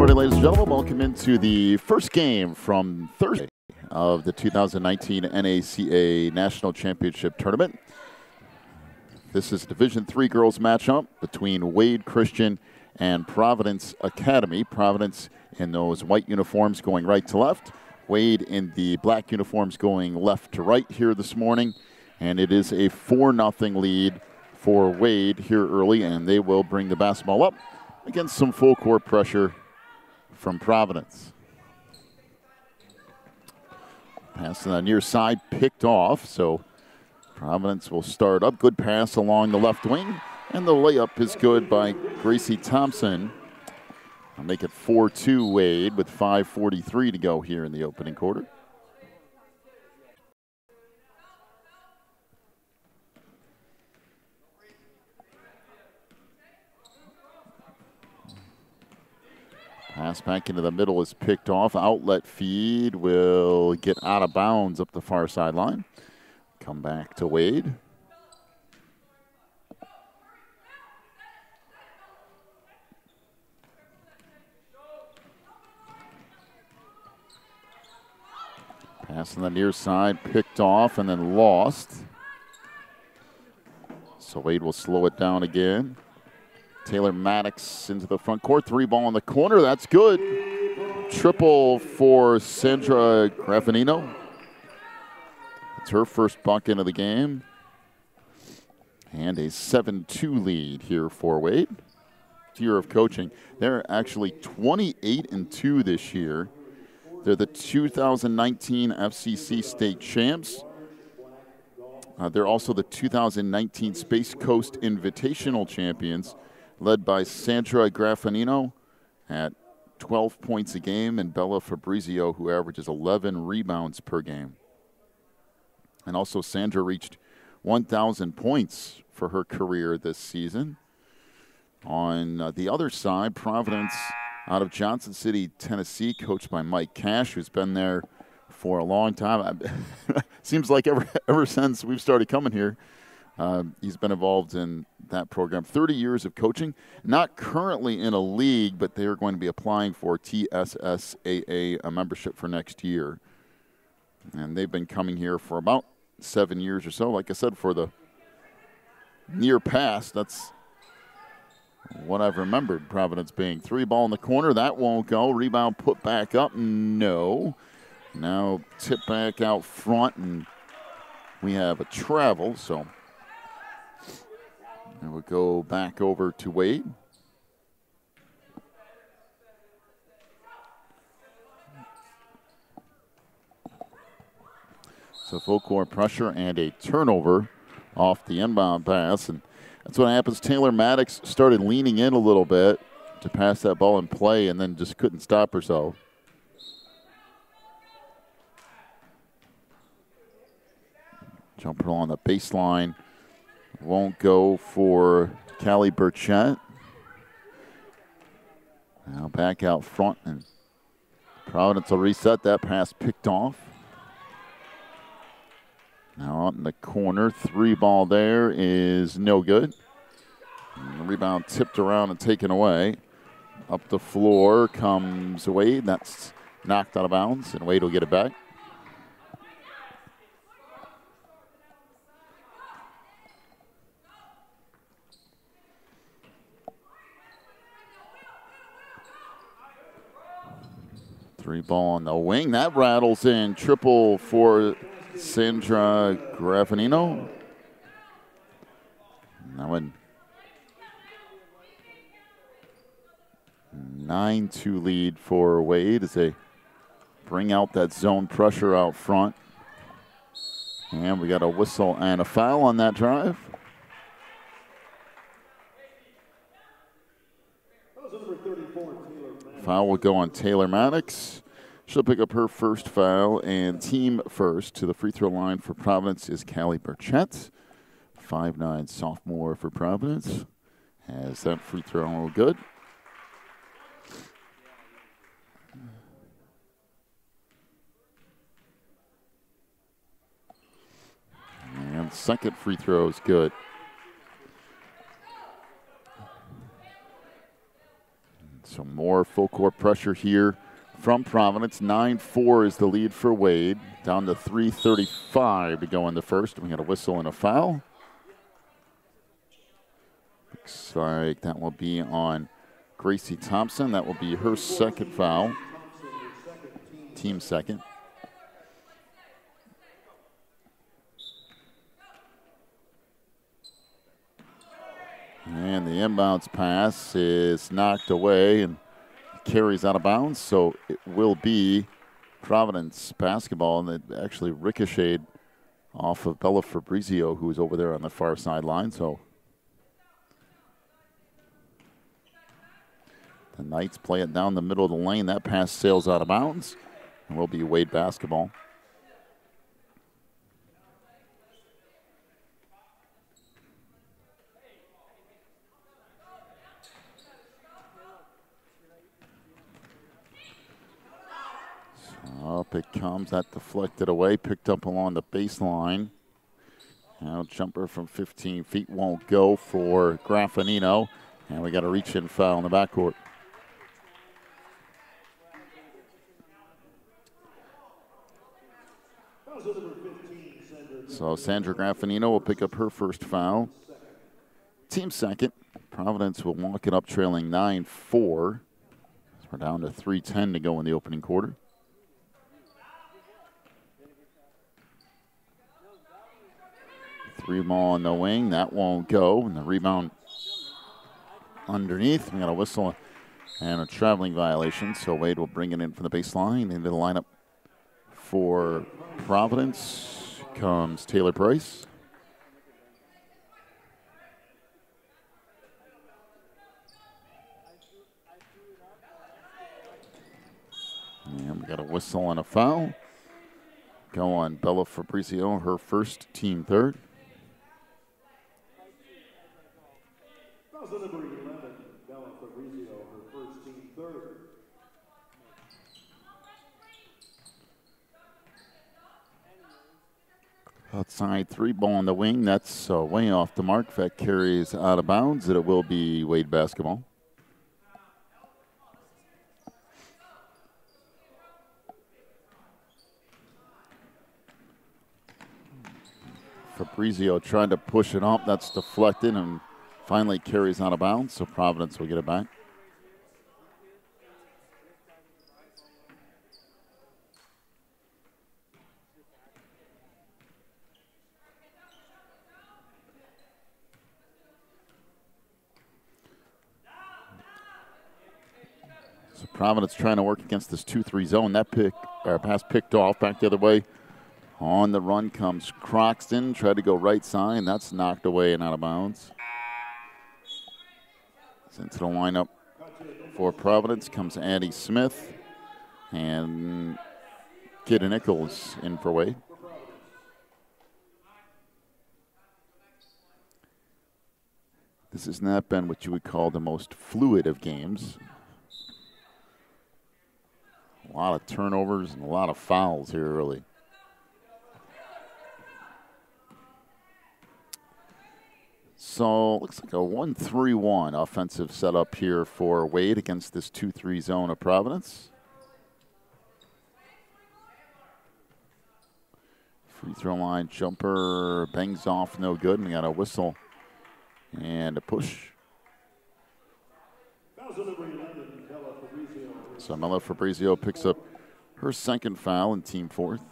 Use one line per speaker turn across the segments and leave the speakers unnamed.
morning, ladies and gentlemen. Welcome into the first game from Thursday of the 2019 NACA National Championship Tournament. This is Division III girls matchup between Wade Christian and Providence Academy. Providence in those white uniforms going right to left. Wade in the black uniforms going left to right here this morning. And it is a 4-0 lead for Wade here early, and they will bring the basketball up against some full court pressure from Providence. Pass on the near side picked off, so Providence will start up. Good pass along the left wing, and the layup is good by Gracie Thompson. I'll make it 4-2 Wade with 5:43 to go here in the opening quarter. Pass back into the middle is picked off. Outlet feed will get out of bounds up the far sideline. Come back to Wade. Pass on the near side, picked off and then lost. So Wade will slow it down again. Taylor Maddox into the front court. 3-ball in the corner. That's good. Triple for Sandra Graffinino. It's her first bucket of the game. And a 7-2 lead here for Wade. Year of coaching. They're actually 28-2 this year. They're the 2019 FCC state champs. They're also the 2019 Space Coast Invitational champions, led by Sandra Graffinino at 12 points a game, and Bella Fabrizio, who averages 11 rebounds per game. And also Sandra reached 1,000 points for her career this season. On the other side, Providence out of Johnson City, Tennessee, coached by Mike Cash, who's been there for a long time. Seems like ever since we've started coming here, he's been involved in that program. 30 years of coaching, not currently in a league, but they are going to be applying for TSSAA, a membership for next year. And they've been coming here for about 7 years or so. Like I said, for the near past, that's what I've remembered Providence being. 3-ball in the corner, that won't go. Rebound put back up, no. Now tip back out front, and we have a travel, so and we'll go back over to Wade. So full court pressure and a turnover off the inbound pass. And that's what happens. Taylor Maddox started leaning in a little bit to pass that ball in play and then just couldn't stop herself. Jumper on the baseline. Won't go for Callie Burchett. Now back out front, and Providence will reset. That pass picked off. Now out in the corner, 3-ball there is no good. And the rebound tipped around and taken away. Up the floor comes Wade. That's knocked out of bounds, and Wade will get it back. Three-ball on the wing. That rattles in. Triple for Sandra Graffinino. Now in 9-2 lead for Wade as they bring out that zone pressure out front. And we got a whistle and a foul on that drive. Foul will go on Taylor Maddox. She'll pick up her first foul, and team first to the free throw line for Providence is Callie Burchett. 5'9" sophomore for Providence. Has that free throw good. And second free throw is good. So more full court pressure here from Providence. 9-4 is the lead for Wade. Down to 3:35 to go in the first. We got a whistle and a foul. Looks like that will be on Gracie Thompson. That will be her second foul. Team second. And the inbounds pass is knocked away and carries out of bounds. So it will be Providence basketball, and it actually ricocheted off of Bella Fabrizio, who was over there on the far sideline. So the Knights play it down the middle of the lane. That pass sails out of bounds and will be Wade basketball. Up it comes, that deflected away, picked up along the baseline. Now jumper from 15 feet won't go for Graffinino, and we got a reach-in foul in the backcourt. So Sandra Graffinino will pick up her first foul. Team second. Providence will walk it up trailing 9-4. So we're down to 3:10 to go in the opening quarter. Three ball on the wing, that won't go, and the rebound underneath. We got a whistle and a traveling violation, so Wade will bring it in from the baseline. Into the lineup for Providence comes Taylor Price. And we got a whistle and a foul. Go on Bella Fabrizio, her first, team third.
Number 11, Bella Fabrizio, her first, team third.
Outside three ball on the wing. That's way off the mark. That carries out of bounds, and it will be Wade basketball. Fabrizio trying to push it up. That's deflected and finally carries out of bounds, so Providence will get it back. So Providence trying to work against this 2-3 zone. That pass picked off back the other way. On the run comes Croxton. Tried to go right side, and that's knocked away and out of bounds. Into the lineup for Providence comes Addie Smith, and Kid Nichols in for Wade. This has not been what you would call the most fluid of games. A lot of turnovers and a lot of fouls here early. So looks like a 1-3-1 offensive setup here for Wade against this 2-3 zone of Providence. Free throw line jumper bangs off, no good, and we got a whistle and a push. So Bella Fabrizio picks up her second foul and team fourth.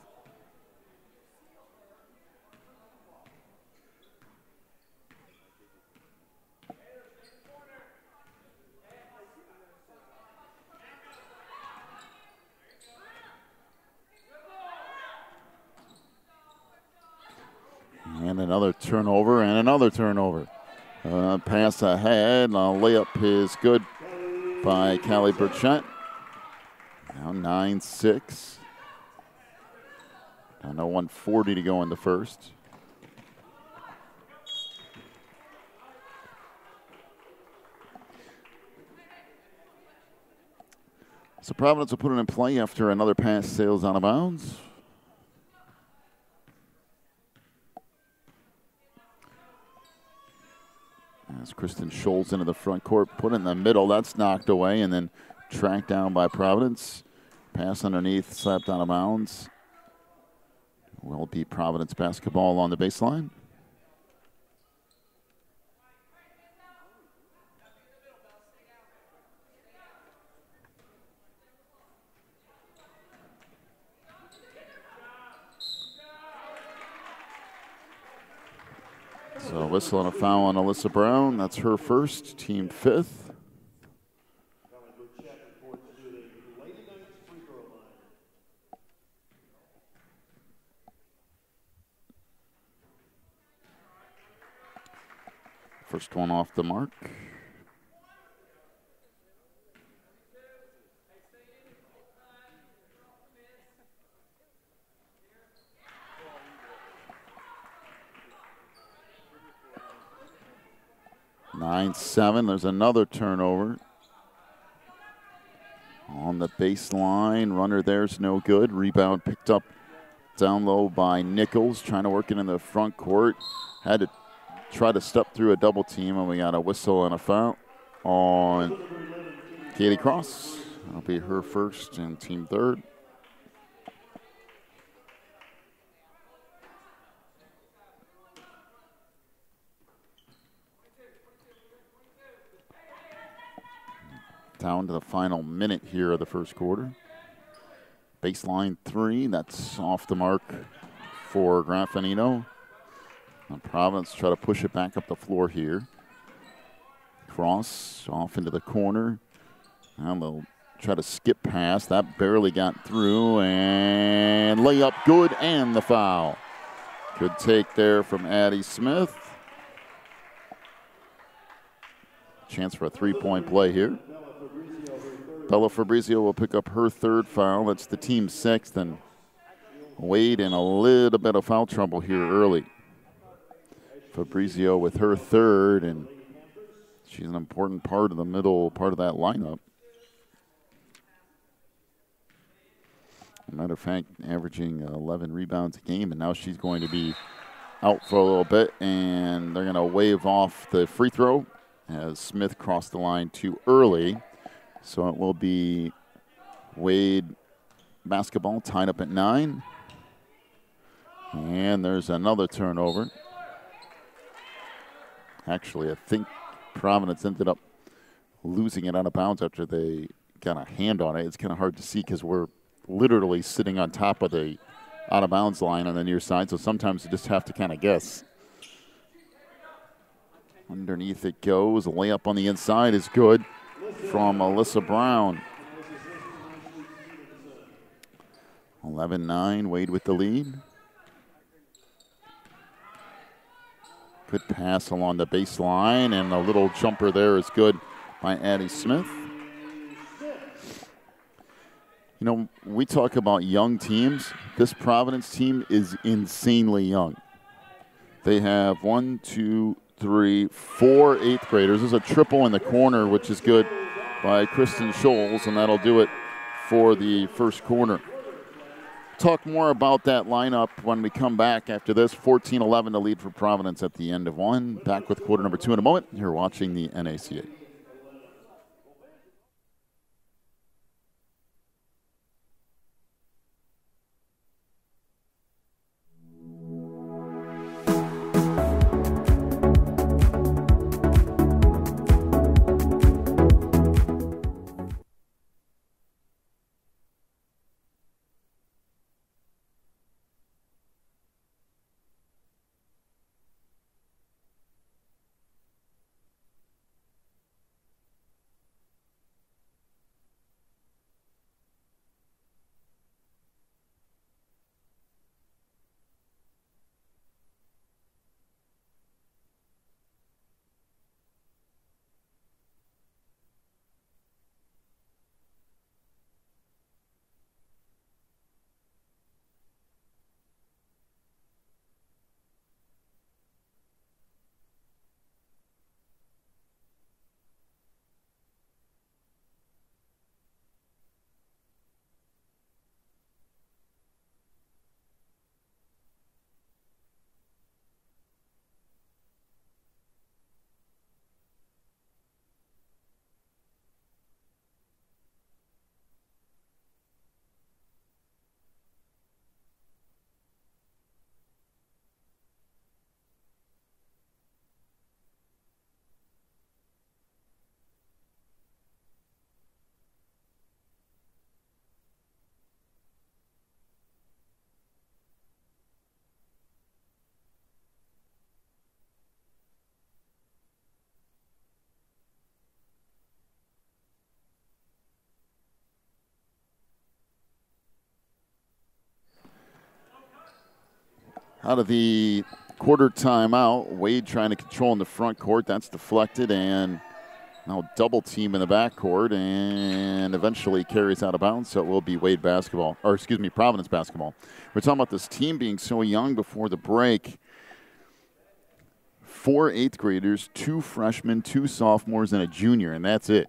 And another turnover and another turnover. Pass ahead. Layup is good by Callie Burchett. Now 9-6. Down to 1:40 to go in the first. So Providence will put it in play after another pass sails out of bounds. As Kristen Scholes into the front court, put it in the middle. That's knocked away and then tracked down by Providence. Pass underneath, slapped out of bounds. Will be Providence basketball on the baseline. So whistle and a foul on Alyssa Brown. That's her first, team fifth. First one off the mark. Nine, 7. There's another turnover on the baseline. Runner there's no good. Rebound picked up down low by Nichols, trying to work it in the front court. Had to try to step through a double team, and we got a whistle and a foul on Katie Cross. That'll be her first and team third. Down to the final minute here of the first quarter. Baseline 3, that's off the mark for Graffinino. And Providence try to push it back up the floor here. Cross off into the corner. And they'll try to skip past. That barely got through. And layup good and the foul. Good take there from Addie Smith. Chance for a three-point play here. Bella Fabrizio will pick up her third foul. That's the team sixth. And Wade in a little bit of foul trouble here early. Fabrizio with her third, and she's an important part of the middle part of that lineup. As a matter of fact, averaging 11 rebounds a game, and now she's going to be out for a little bit, and they're going to wave off the free throw as Smith crossed the line too early. So it will be Wade basketball tied up at 9. And there's another turnover. Actually, I think Providence ended up losing it out of bounds after they got a hand on it. It's kind of hard to see because we're literally sitting on top of the out of bounds line on the near side. So sometimes you just have to kind of guess. Underneath it goes. A layup on the inside is good from Alyssa Brown. 11-9, Wade with the lead. Good pass along the baseline, and a little jumper there is good by Addie Smith. You know, we talk about young teams. This Providence team is insanely young. They have 1, 2, 3, 4 eighth graders. There's a triple in the corner, which is good by Kristen Scholes, and that'll do it for the first quarter. Talk more about that lineup when we come back after this. 14-11 to lead for Providence at the end of 1. Back with quarter number 2 in a moment. You're watching the NACA. Out of the quarter timeout, Wade trying to control in the front court. That's deflected, and now double team in the backcourt, and eventually carries out of bounds. So it will be Wade basketball, or excuse me, Providence basketball. We're talking about this team being so young before the break. 4 eighth graders, 2 freshmen, 2 sophomores, and a junior, and that's it.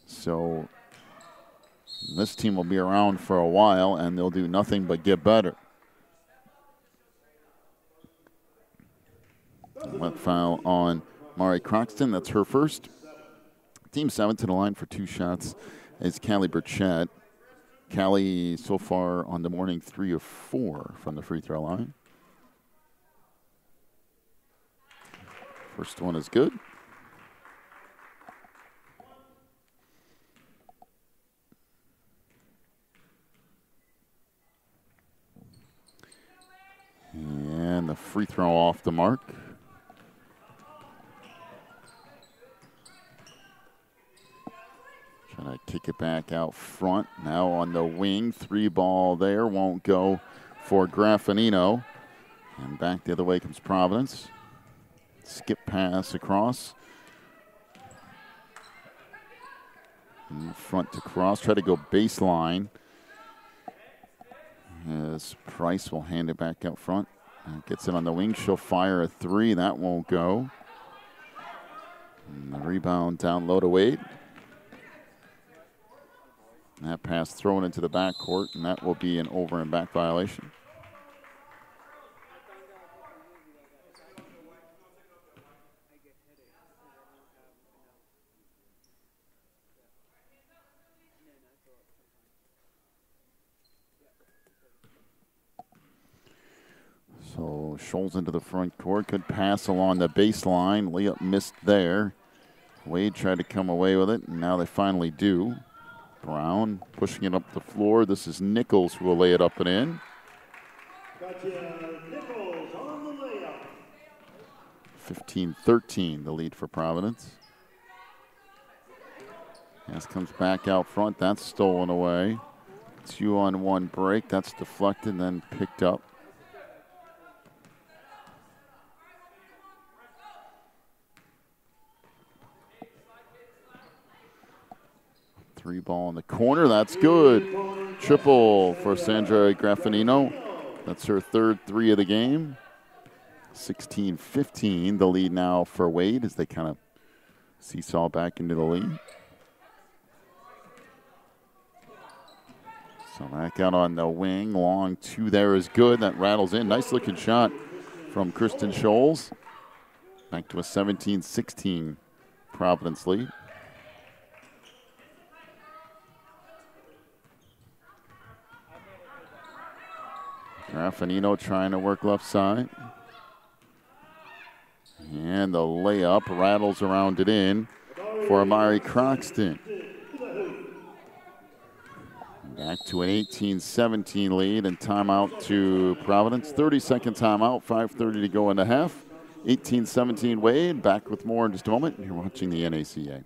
So this team will be around for a while, and they'll do nothing but get better. Wet foul on Mari Croxton. That's her first. Team 7 to the line for 2 shots is Callie Burchett. Callie so far on the morning 3 of 4 from the free throw line. First one is good. And the free throw off the mark. Trying to kick it back out front. Now on the wing. 3 ball there. Won't go for Graffinino. And back the other way comes Providence. Skip pass across. In front to cross. Try to go baseline. As Price will hand it back out front. Gets it on the wing. She'll fire a 3. That won't go. And the rebound down low to Wade. That pass thrown into the backcourt, and that will be an over and back violation. So Scholes into the front court. Good pass along the baseline. Layup missed there. Wade tried to come away with it, and now they finally do. Brown pushing it up the floor. This is Nichols who will lay it up and in.
Gotcha. Nichols on the layup.
15-13, the lead for Providence. Pass comes back out front. That's stolen away. 2-on-1 break. That's deflected and then picked up. Three ball in the corner. That's good. Triple for Sandra Graffinino. That's her third 3 of the game. 16-15. The lead now for Wade as they kind of seesaw back into the lead. So back out on the wing. Long 2 there is good. That rattles in. Nice looking shot from Kristen Scholes. Back to a 17-16 Providence lead. Graffinino trying to work left side. And the layup rattles around it in for Amari Croxton. Back to an 18-17 lead and timeout to Providence. 30-second timeout, 5:30 to go in the half. 18-17 Wade. Back with more in just a moment. You're watching the NACA.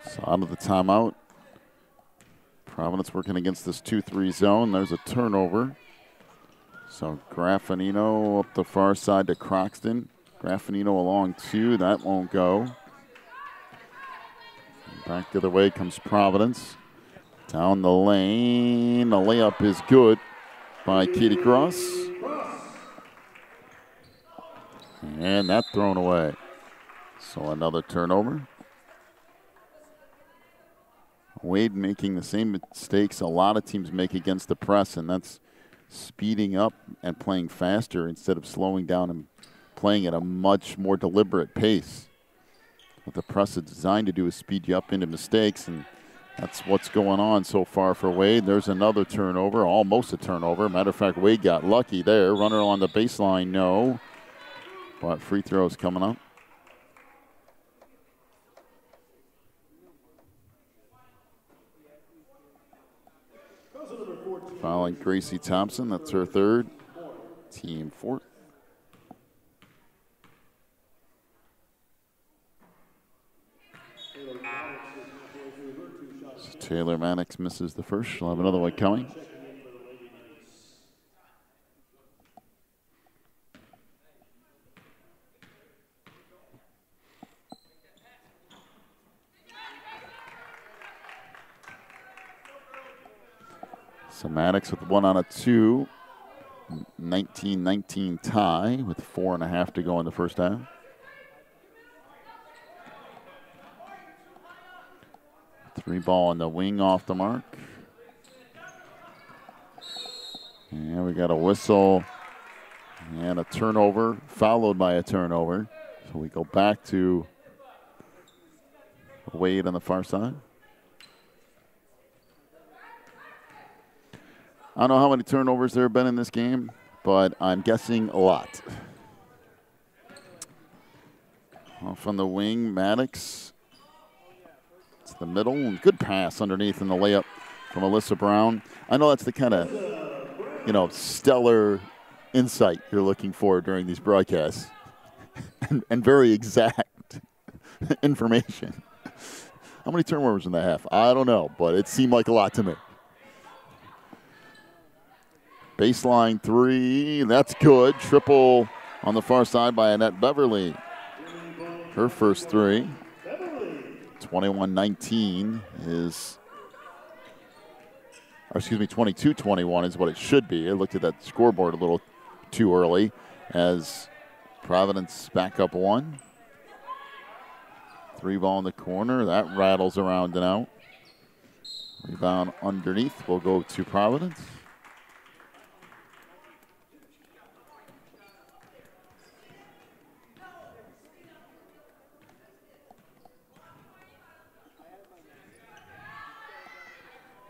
So out of the timeout. Providence working against this 2-3 zone. There's a turnover. So Graffinino up the far side to Croxton. Graffinino along 2. That won't go. And back the other way comes Providence. Down the lane. The layup is good by Katie Cross. And that thrown away. So another turnover. Wade making the same mistakes a lot of teams make against the press, and that's speeding up and playing faster instead of slowing down and playing at a much more deliberate pace. What the press is designed to do is speed you up into mistakes, and that's what's going on so far for Wade. There's another turnover, almost a turnover. Matter of fact, Wade got lucky there. Runner on the baseline, no. But free throws coming up. Fouling Gracie Thompson, that's her third. Team fourth. So Taylor Maddox misses the first. She'll have another one coming. So Maddox with 1 out of 2. 19-19 tie with 4.5 to go in the first half. Three ball on the wing off the mark. And we got a whistle and a turnover, followed by a turnover. So we go back to Wade on the far side. I don't know how many turnovers there have been in this game, but I'm guessing a lot. Off on the wing, Maddox. It's the middle, and good pass underneath in the layup from Alyssa Brown. I know that's the kind of, stellar insight you're looking for during these broadcasts, and very exact information. How many turnovers in the half? I don't know, but it seemed like a lot to me. Baseline three, that's good. Triple on the far side by Annette Beverly. Her first three. 21-19 is, or excuse me, 22-21 is what it should be. I looked at that scoreboard a little too early as Providence back up 1. Three ball in the corner, that rattles around and out. Rebound underneath will go to Providence.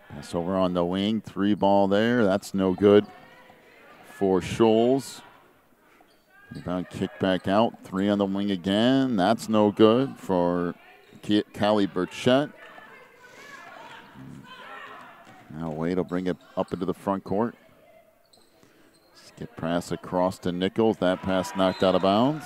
Pass over on the wing, three ball there. That's no good for Scholes. Rebound kick back out, three on the wing again. That's no good for Callie Burchett. Now Wade will bring it up into the front court. Skip pass across to Nichols. That pass knocked out of bounds.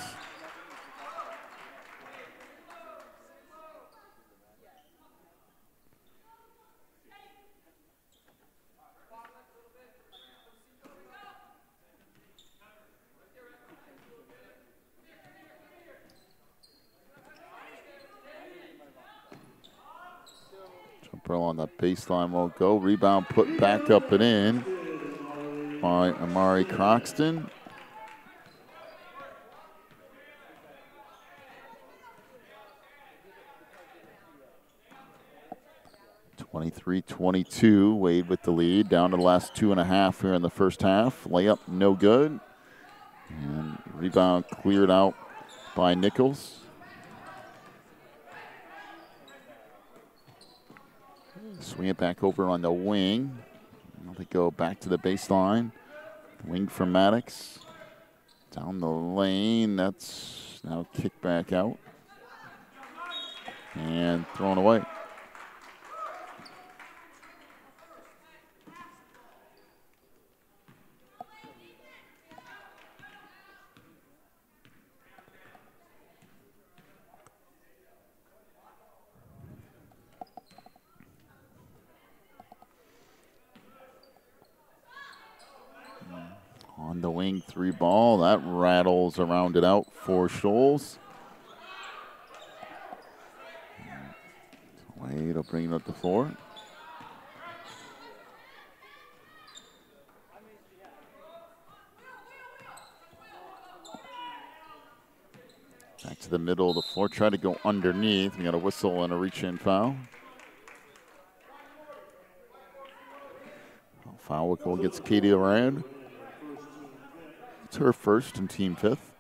On the baseline won't go. Rebound put back up and in by Amari Croxton. (23-22). Wade with the lead. Down to the last 2.5 here in the first half. Layup no good. And rebound cleared out by Nichols. Swing it back over on the wing. Now they go back to the baseline. Wing from Maddox. Down the lane. That's now kicked back out. And thrown away. On the wing, three ball. That rattles around it out for Scholes. Wade will bring it up the floor. Back to the middle of the floor. Try to go underneath. We got a whistle and a reach-in foul. Foul goal gets Katie Rand. It's her first and team fifth.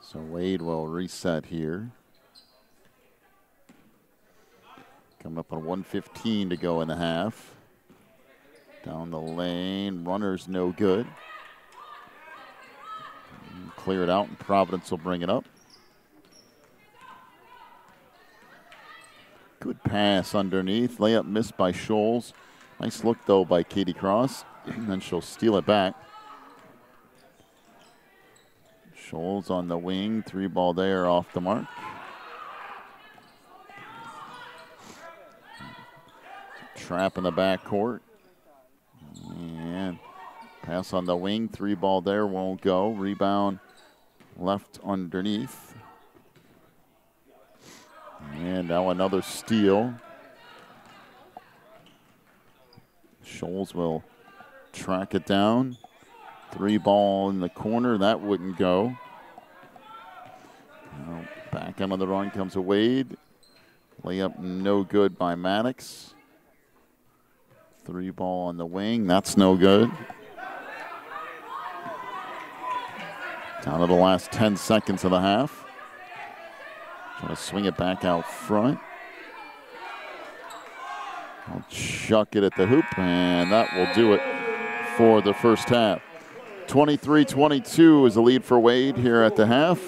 So Wade will reset here. Coming up on 1:15 to go in the half. Down the lane, runner's no good. Clear it out, and Providence will bring it up. Good pass underneath. Layup missed by Scholes. Nice look, though, by Katie Cross. And then she'll steal it back. Scholes on the wing. 3-ball there off the mark. Trap in the backcourt. And pass on the wing. 3-ball there won't go. Rebound left underneath. And now another steal. Scholes will track it down. 3-ball in the corner. That wouldn't go. Now back end of the run comes a Wade. Layup no good by Maddox. 3-ball on the wing. That's no good. Down to the last 10 seconds of the half. Trying to swing it back out front. I'll chuck it at the hoop, and that will do it for the first half. 23-22 is the lead for Wade here at the half.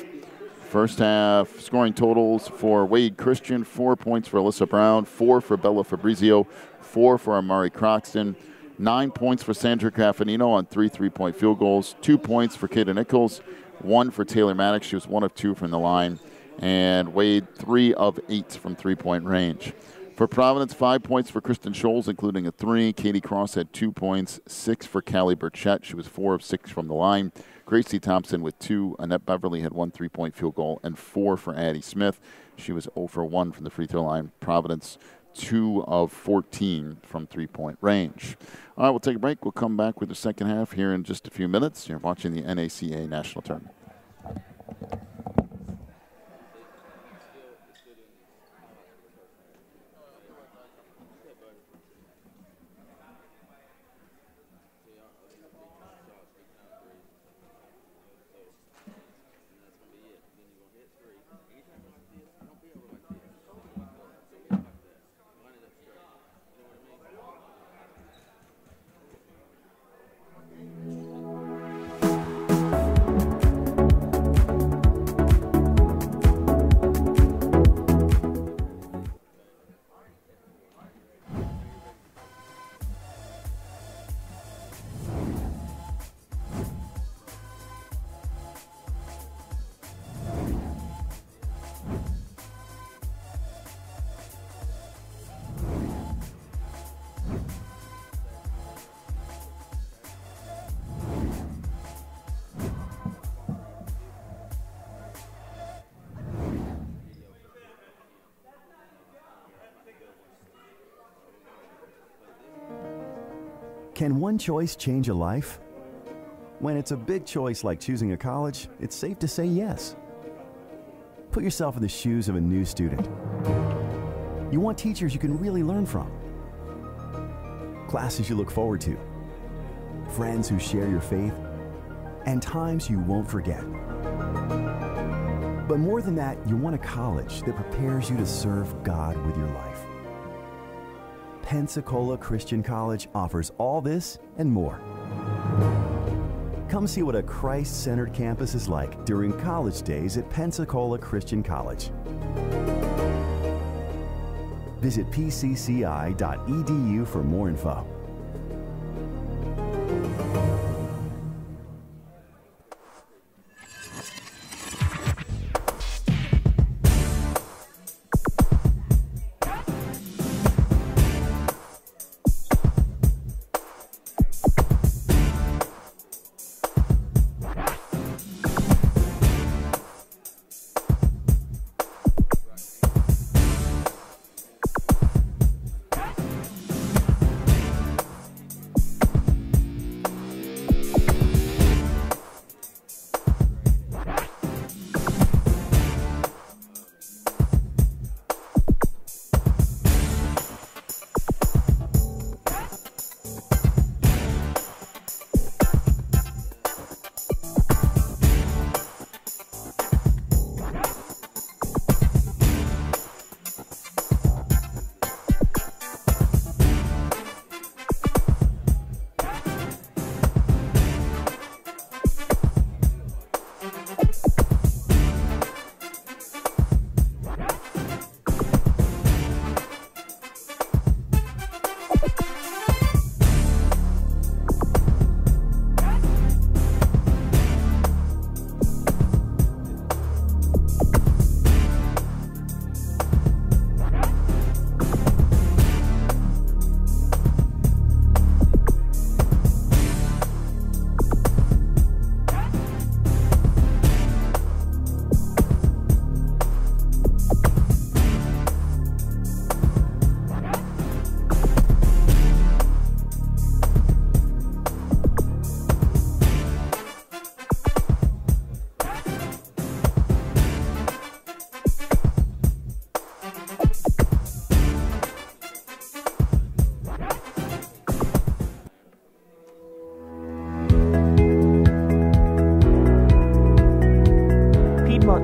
First half scoring totals for Wade Christian: 4 points for Alyssa Brown, 4 for Bella Fabrizio, 4 for Amari Croxton, 9 points for Sandra Graffinino on 3 3-point field goals, 2 points for Kata Nichols, 1 for Taylor Maddox. She was 1 of 2 from the line. And Wade 3 of 8 from 3-point range. For Providence, 5 points for Kristen Scholes, including a 3. Katie Cross had 2 points, 6 for Callie Burchett. She was 4 of 6 from the line. Gracie Thompson with 2. Annette Beverly had 1 3-point field goal and 4 for Addie Smith. She was 0 for 1 from the free throw line. Providence 2 of 14 from 3-point range. All right, we'll take a break. We'll come back with the second half here in just a few minutes. You're watching the NACA National Tournament.
Can one choice change a life? When it's a big choice like choosing a college, it's safe to say yes. Put yourself in the shoes of a new student. You want teachers you can really learn from, classes you look forward to, friends who share your faith, and times you won't forget. But more than that, you want a college that prepares you to serve God with your life. Pensacola Christian College offers all this and more. Come see what a Christ-centered campus is like during college days at Pensacola Christian College. Visit pcci.edu for more info.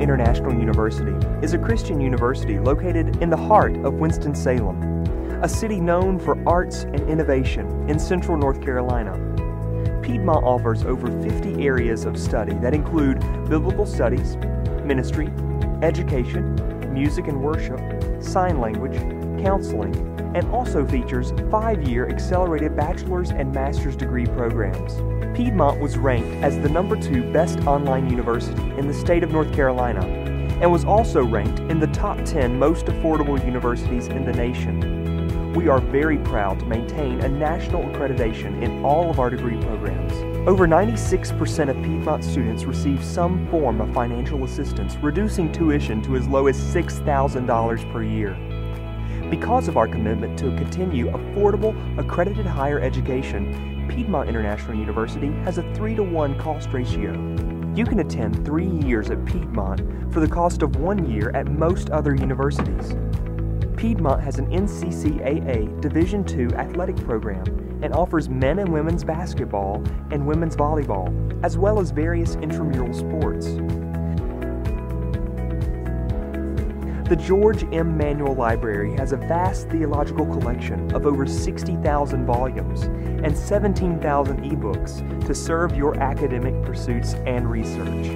Piedmont International University is a Christian university located in the heart of Winston-Salem, a city known for arts and innovation in central North Carolina. Piedmont offers over 50 areas of study that include biblical studies, ministry, education, music and worship, sign language, counseling, and also features 5-year accelerated bachelor's and master's degree programs. Piedmont was ranked as the #2 best online university in the state of North Carolina and was also ranked in the top 10 most affordable universities in the nation. We are very proud to maintain a national accreditation in all of our degree programs. Over 96% of Piedmont students receive some form of financial assistance, reducing tuition to as low as $6,000 per year. Because of our commitment to continue affordable, accredited higher education, Piedmont International University has a 3-to-1 cost ratio. You can attend 3 years at Piedmont for the cost of 1 year at most other universities. Piedmont has an NCCAA Division II athletic program and offers men and women's basketball and women's volleyball, as well as various intramural sports. The George M. Manual Library has a vast theological collection of over 60,000 volumes and 17,000 ebooks to serve your academic pursuits and research.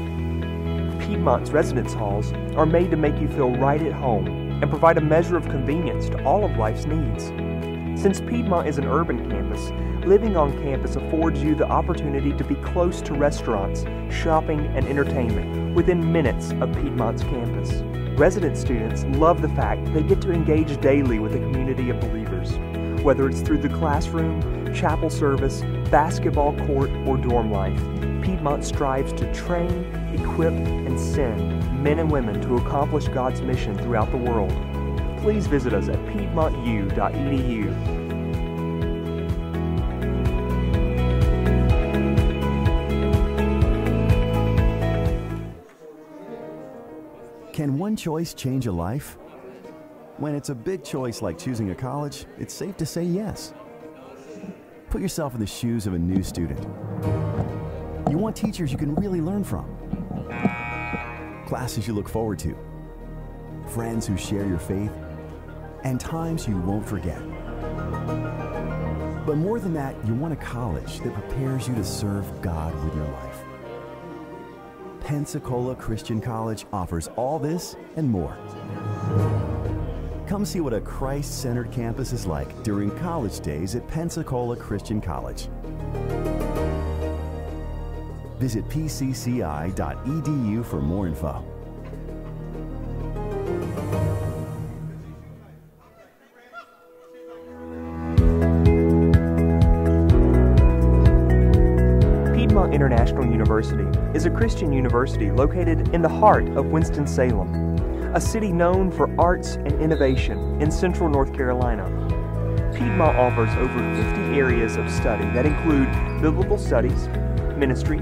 Piedmont's residence halls are made to make you feel right at home and provide a measure of convenience to all of life's needs. Since Piedmont is an urban campus, living on campus affords you the opportunity to be close to restaurants, shopping, and entertainment within minutes of Piedmont's campus. Resident students love the fact they get to engage daily with a community of believers, whether it's through the classroom, chapel service, basketball court, or dorm life. Piedmont strives to train, equip, and send men and women to accomplish God's mission throughout the world. Please visit us at piedmontu.edu.
Can one choice change a life? When it's a big choice like choosing a college, it's safe to say yes. Put yourself in the shoes of a new student. You want teachers you can really learn from, classes you look forward to, friends who share your faith, and times you won't forget. But more than that, you want a college that prepares you to serve God with your life. Pensacola Christian College offers all this and more. Come see what a Christ-centered campus is like during college days at Pensacola Christian College. Visit pcci.edu for more info.
Piedmont International University is a Christian university located in the heart of Winston-Salem, a city known for arts and innovation in central North Carolina. Piedmont offers over 50 areas of study that include biblical studies, ministry,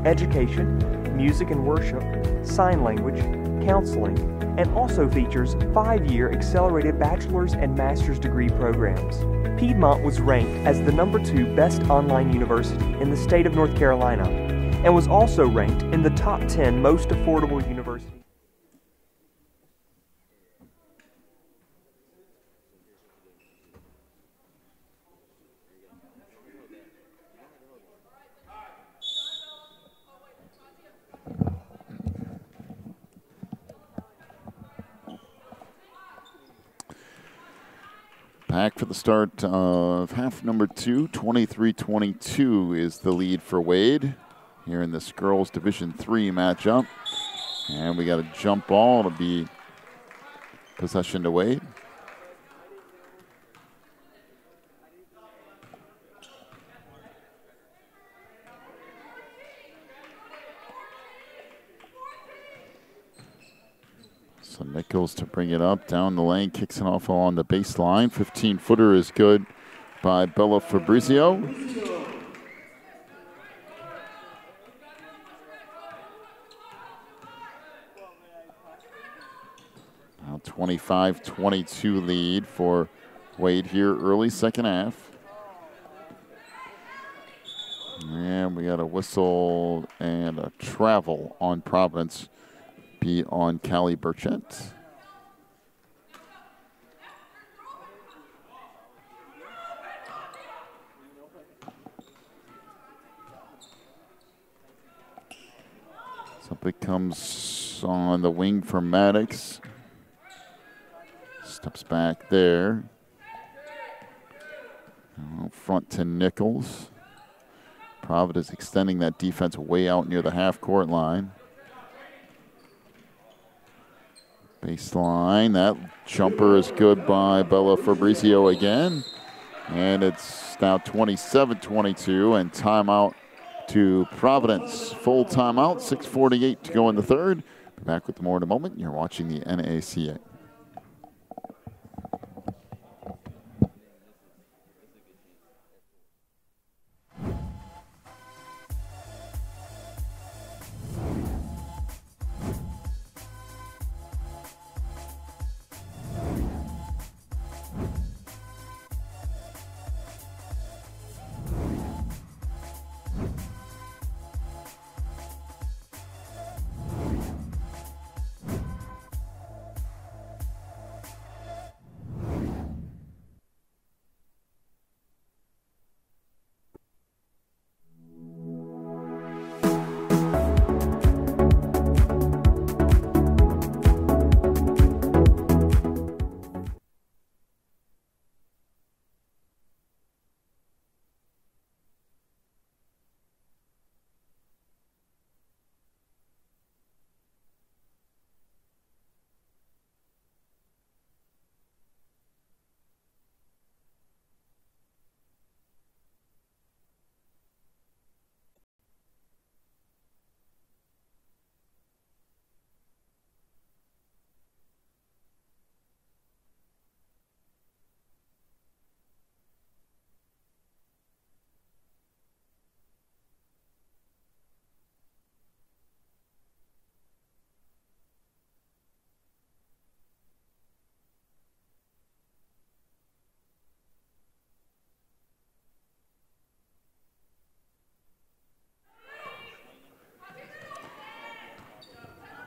education, music and worship, sign language, counseling, and also features 5-year accelerated bachelor's and master's degree programs. Piedmont was ranked as the #2 best online university in the state of North Carolina and was also ranked in the top 10 most affordable universities.
Back for the start of half number 2, 23-22 is the lead for Wade here in this girls Division III matchup. And we got a jump ball to be possession to Wade. So Nichols to bring it up, down the lane, kicks it off on the baseline. 15-footer is good by Bella Fabrizio. Now 25-22 lead for Wade here early second half. And we got a whistle and a travel on Providence. be on Callie Burchett. Something comes on the wing for Maddox. Steps back there. Front to Nichols. Providence extending that defense way out near the half-court line. Baseline. That jumper is good by Bella Fabrizio again. And it's now 27-22 and timeout to Providence. Full timeout, 6:48 to go in the third. Be back with more in a moment. You're watching the NACA.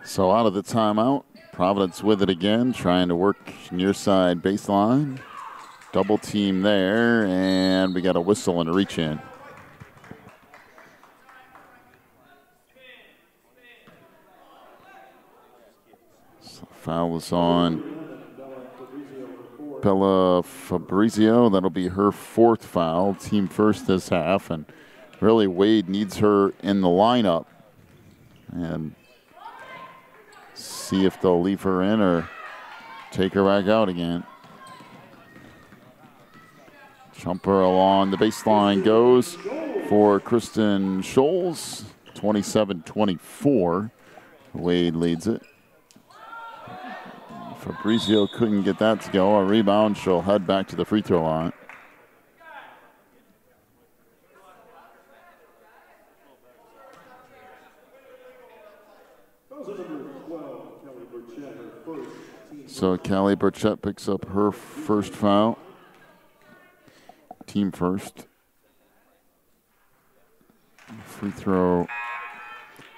So out of the timeout, Providence with it again, trying to work near side baseline. Double team there, and we got a whistle and a reach in. So foul is on Bella Fabrizio. That'll be her fourth foul, team first this half, and really Wade needs her in the lineup. And see if they'll leave her in or take her back out again. Jumper along the baseline goes for Kristen Scholes, 27-24. Wade leads it. Fabrizio couldn't get that to go. A rebound, she'll head back to the free throw line. So Callie Burchett picks up her first foul. Team first. Free throw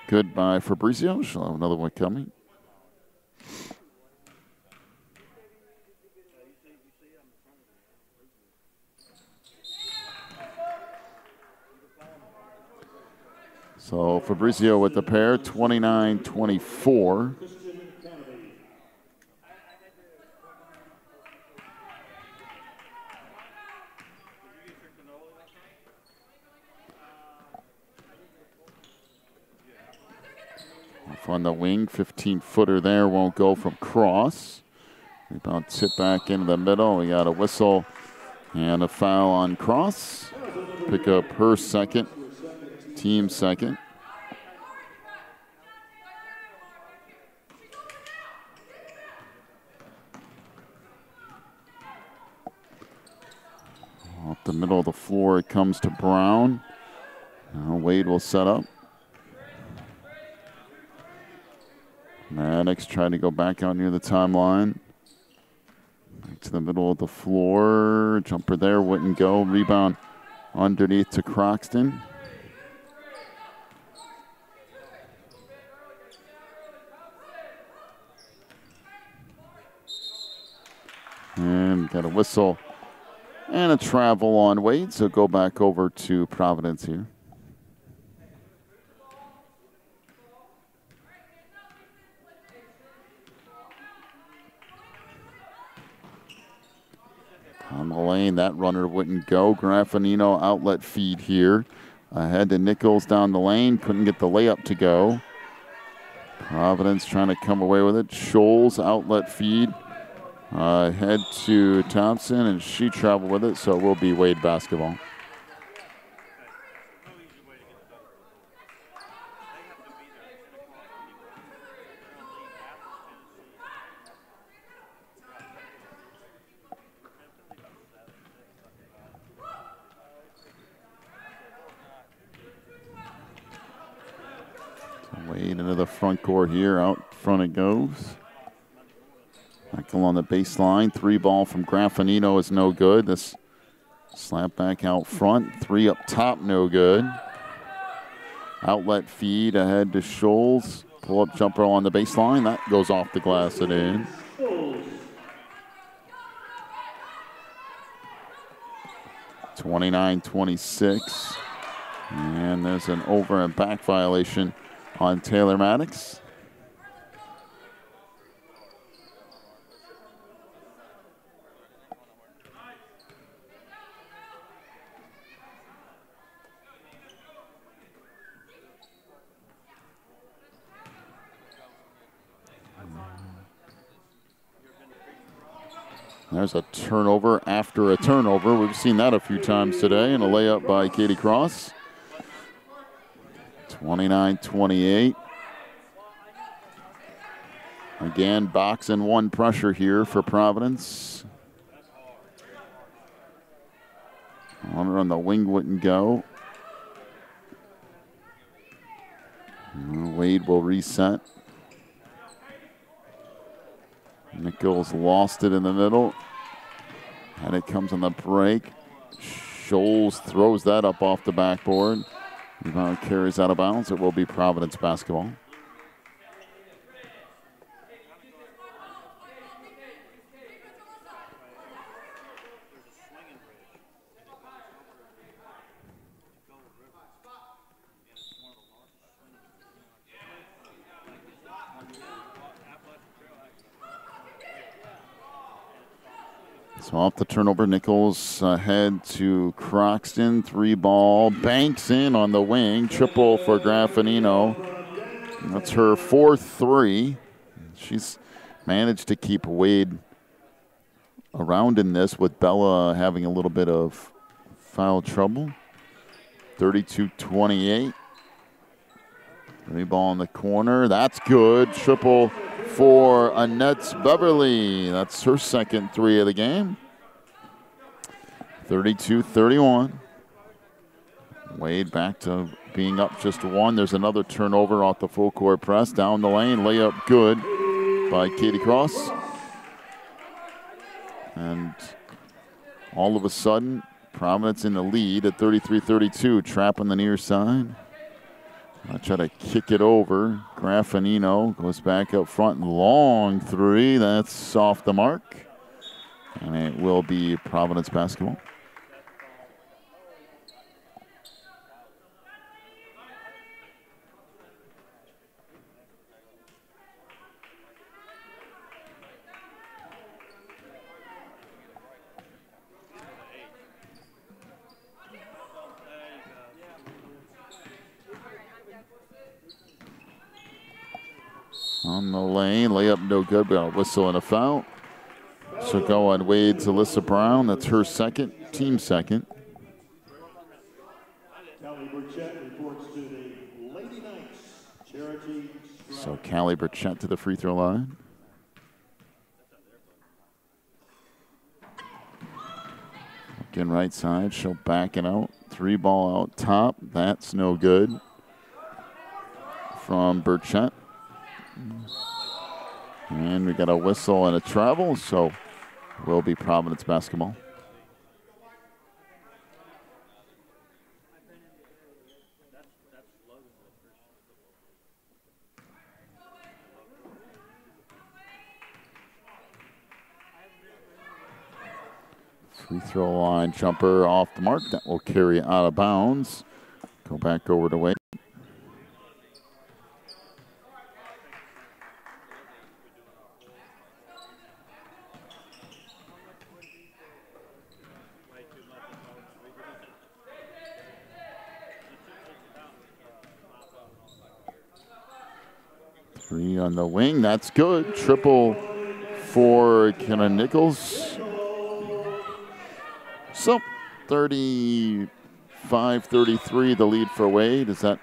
good by Fabrizio. She'll have another one coming. So Fabrizio with the pair, 29-24. On the wing, 15-footer there, won't go from cross. Rebound tip back into the middle. We got a whistle and a foul on cross. Pick up her second, team second. Off the middle of the floor, it comes to Brown. Now Wade will set up. Maddox trying to go back out near the timeline. Back to the middle of the floor. Jumper there, wouldn't go. Rebound underneath to Croxton. got a whistle and a travel on Wade, so go back over to Providence here. On the lane, that runner wouldn't go. Graffinino outlet feed here. Ahead to Nichols down the lane. Couldn't get the layup to go. Providence trying to come away with it. Scholes outlet feed. Head to Thompson, and she traveled with it, so it will be Wade basketball. Wade into the front court here. Out front it goes. Michael on the baseline. 3 ball from Graffinino is no good. This slap back out front. 3 up top, no good. Outlet feed ahead to Scholes. Pull up jumper on the baseline. That goes off the glass and in. (29-26). And there's an over and back violation on Taylor Maddox. There's a turnover after a turnover. We've seen that a few times today, and a layup by Katie Cross. 29-28. Again, box and one pressure here for Providence. Runner on the wing wouldn't go. Wade will reset. Nichols lost it in the middle. And it comes on the break. Scholes throws that up off the backboard. Rebound carries out of bounds. It will be Providence basketball. So off the turnover, Nichols head to Croxton. 3 ball, banks in on the wing. Triple for Graffinino. That's her 4th 3. She's managed to keep Wade around in this, with Bella having a little bit of foul trouble. 32-28. 3 ball in the corner. That's good. Triple for Annette Beverly. That's her 2nd 3 of the game. 32-31. Wade back to being up just 1. There's another turnover off the full court press. Down the lane, layup good by Katie Cross. And all of a sudden, Providence in the lead at 33-32. Trap on the near side. I try to kick it over. Graffinino goes back up front. Long 3. That's off the mark. And it will be Providence basketball. On the lane, layup no good, but a whistle and a foul. So go on Wade's Alyssa Brown. That's her 2nd, team 2nd. So Callie Burchett to the free throw line. Again, right side, she'll back it out. 3 ball out top. That's no good from Burchett. And we got a whistle and a travel, so will be Providence basketball. Free throw line jumper off the mark. That will carry out of bounds. Go back over to Wade. Three on the wing. That's good. Triple for Kenna Nichols. So 35-33, the lead for Wade. Is that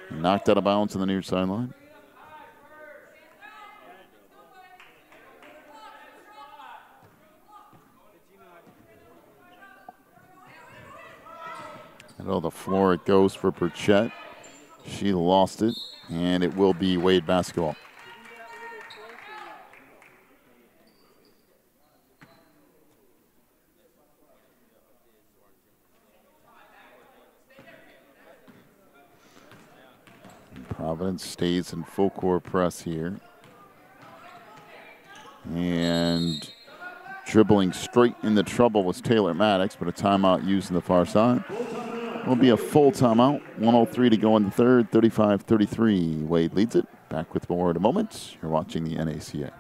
knocked out of bounds on the near sideline? Middle of the floor it goes for Pettitte. She lost it, and it will be Wade basketball. Providence stays in full court press here. And dribbling straight into trouble was Taylor Maddox, but a timeout used on the far side. Will be a full timeout. 1:03 to go in the third. 35-33. Wade leads it. Back with more in a moment. You're watching the NACA.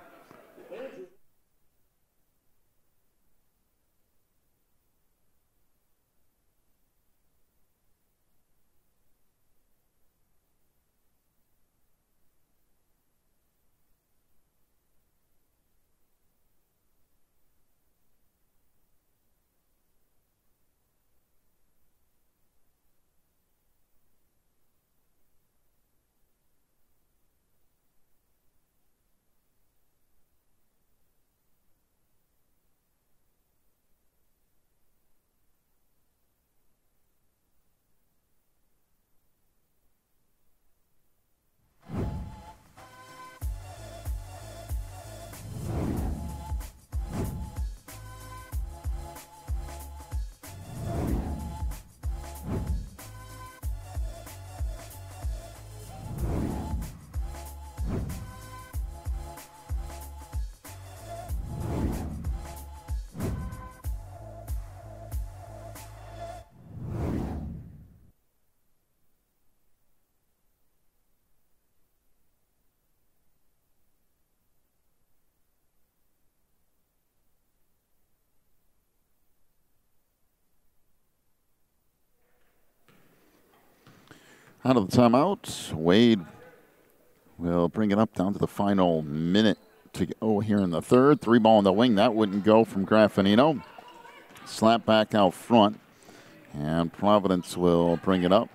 Out of the timeout, Wade will bring it up down to the final minute to go here in the third. Three ball in the wing. That wouldn't go from Graffinino. Slap back out front. And Providence will bring it up.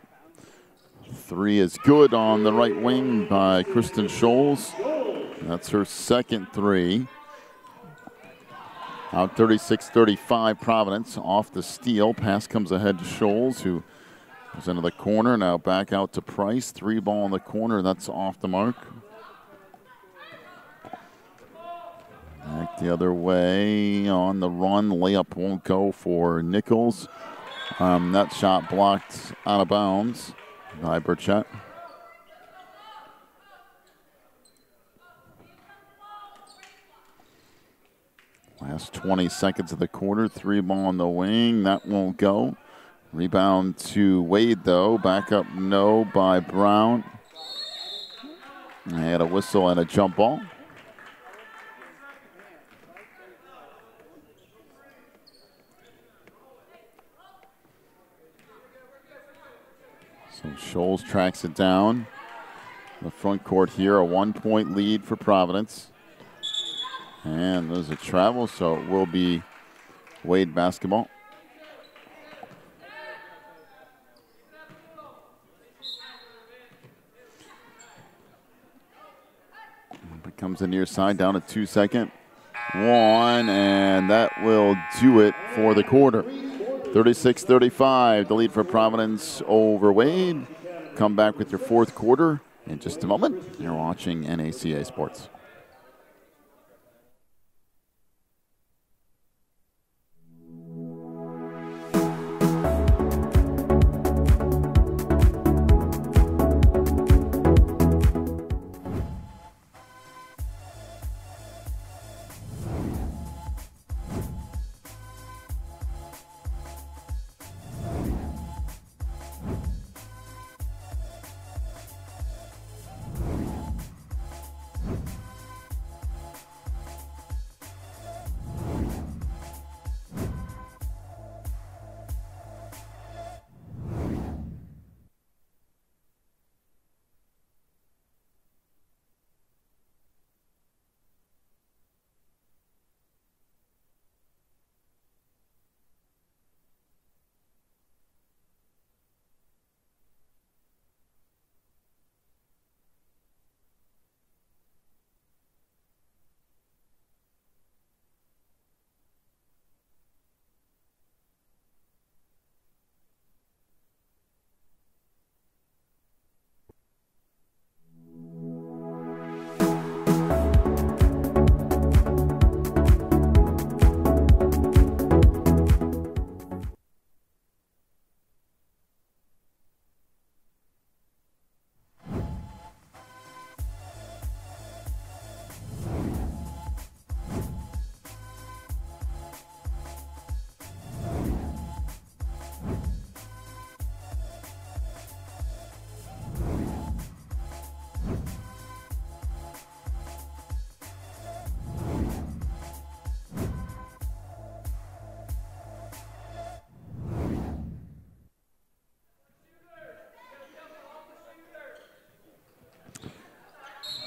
Three is good on the right wing by Kristen Scholes. That's her second three. Out 36-35 Providence off the steal. Pass comes ahead to Scholes, who goes into the corner. Now back out to Price. Three ball in the corner. That's off the mark. Back the other way on the run. Layup won't go for Nichols. That shot blocked out of bounds by Pettitte. Last 20 seconds of the quarter. Three ball on the wing. That won't go. Rebound to Wade, though. Back up, no, by Brown. They had a whistle and a jump ball. So Scholes tracks it down. The front court here, a 1-point lead for Providence. And there's a travel, so it will be Wade basketball. Comes the near side down to 2 second. One, and that will do it for the quarter. 36-35, the lead for Providence over Wade. Come back with your fourth quarter in just a moment. You're watching NACA Sports.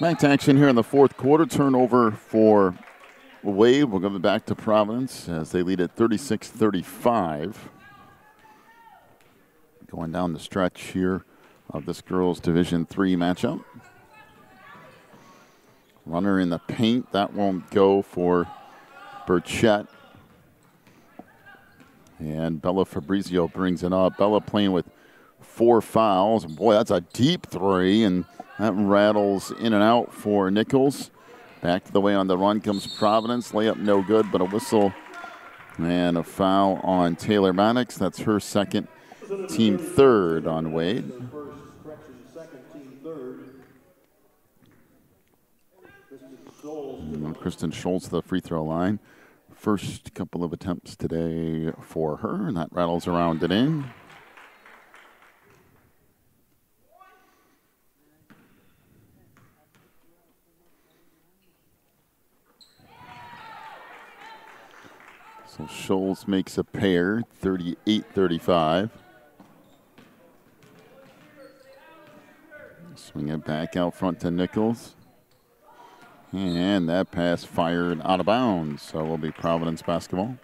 Back to action here in the fourth quarter. Turnover for Wade. We'll go back to Providence as they lead at 36-35. Going down the stretch here of this girls' Division III matchup. Runner in the paint. That won't go for Pettitte. And Bella Fabrizio brings it up. Bella playing with 4 fouls. Boy, that's a deep three, and that rattles in and out for Nichols. Back to the way on the run comes Providence. Layup no good, but a whistle and a foul on Taylor Maddox. That's her second, team third on Wade. And Kristen Schultz, the free throw line. First couple of attempts today for her, and that rattles around it in. So Schultz makes a pair, 38-35. Swing it back out front to Nichols. And that pass fired out of bounds, so it will be Providence basketball.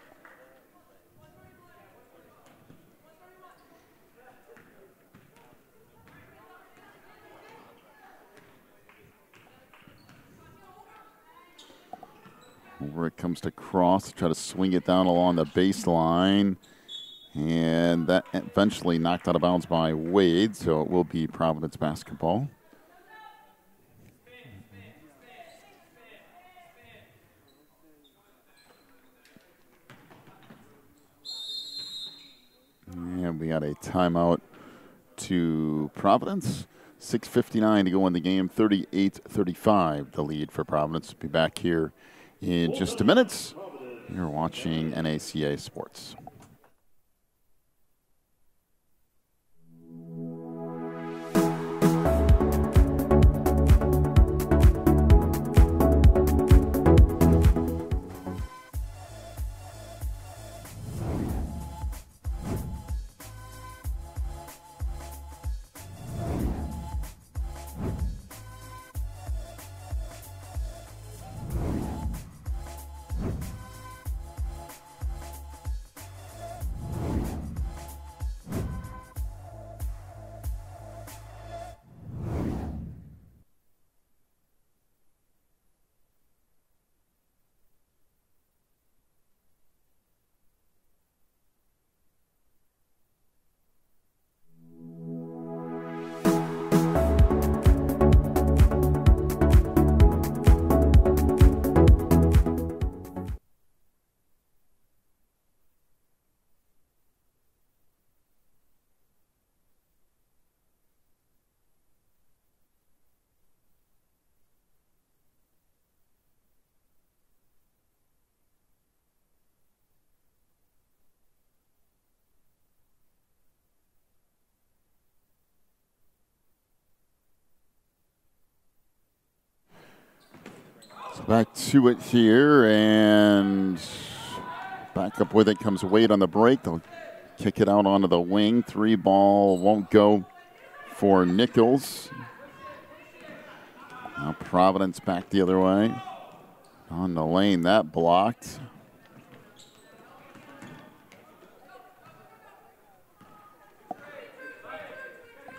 Over it comes to Cross to try to swing it down along the baseline. And that eventually knocked out of bounds by Wade, so it will be Providence basketball. And we got a timeout to Providence. 6:59 to go in the game, 38-35 the lead for Providence. We'll be back here in just a minute. You're watching NACA Sports. Back to it here, and back up with it comes Wade on the break. They'll kick it out onto the wing. 3 ball won't go for Nichols. Now Providence back the other way. On the lane, that blocked.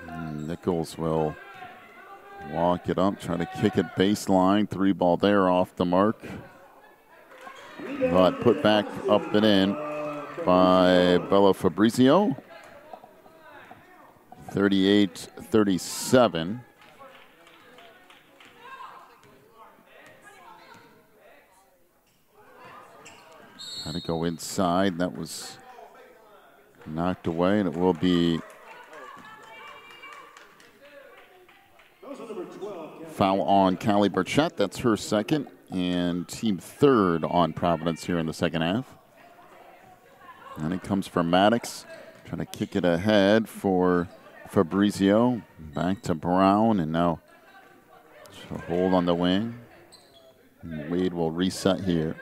And Nichols will walk it up, try to kick it baseline. 3 ball there off the mark. But put back up and in by Bella Fabrizio. 38-37. Had to go inside. That was knocked away, and it will be foul on Callie Pettitte. That's her second, and team third on Providence here in the second half. And it comes from Maddox, trying to kick it ahead for Fabrizio. Back to Brown, and now a hold on the wing. And Wade will reset here.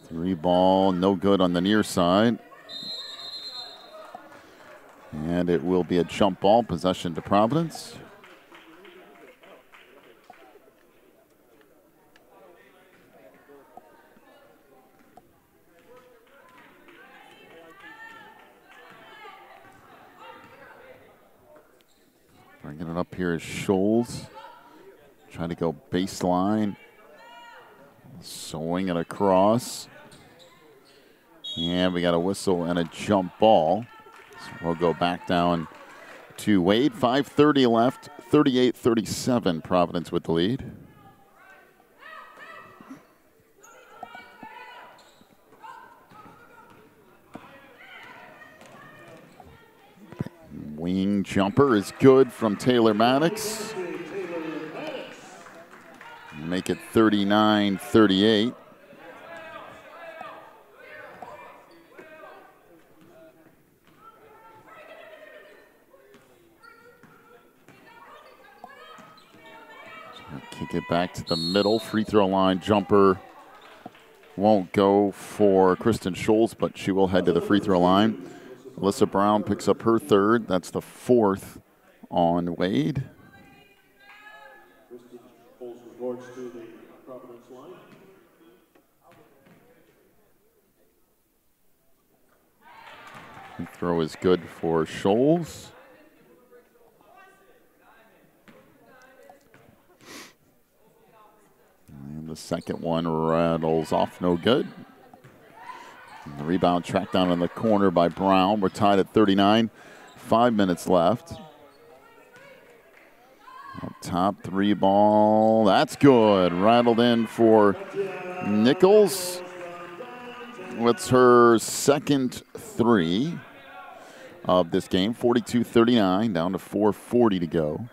3 ball, no good on the near side. And it will be a jump ball, possession to Providence. Bringing it up here is Scholes. Trying to go baseline. Swing it across. And we got a whistle and a jump ball. So we'll go back down to Wade. 5:30 left. 38-37. Providence with the lead. Wing jumper is good from Taylor Maddox. Make it 39-38. Kick it back to the middle. Free throw line jumper won't go for Kristen Scholes, but she will head to the free throw line. Alyssa Brown picks up her third. That's the fourth on Wade.
Kristen Scholes reports to the Providence line.
Free throw is good for Scholes. And the second one rattles off, no good. And the rebound tracked down in the corner by Brown. We're tied at 39. 5 minutes left. Up top, three ball. That's good. Rattled in for Nichols. What's her second three of this game? 42-39, down to 4:40 to go.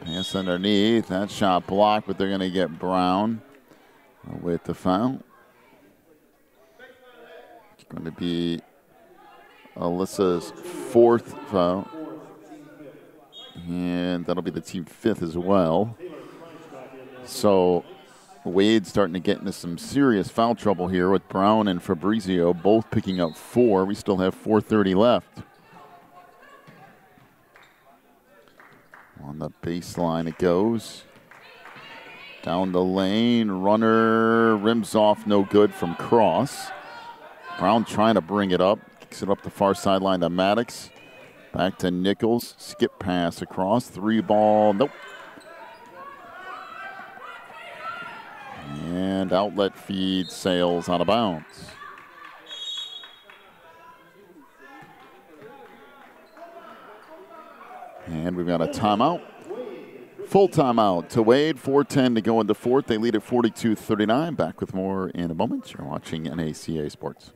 Pass underneath. That shot blocked, but they're going to get Brown with the foul. It's going to be Alyssa's fourth foul. And that'll be the team fifth as well. So Wade's starting to get into some serious foul trouble here with Brown and Fabrizio both picking up 4. We still have 4:30 left. On the baseline it goes. Down the lane, runner rims off, no good from Cross. Brown trying to bring it up, kicks it up the far sideline to Maddox. Back to Nichols, skip pass across, three ball, nope. And outlet feed sails out of bounds. And we've got a timeout. Full timeout to Wade. 4:10 to go in the fourth. They lead at 42-39. Back with more in a moment. You're watching NACA Sports.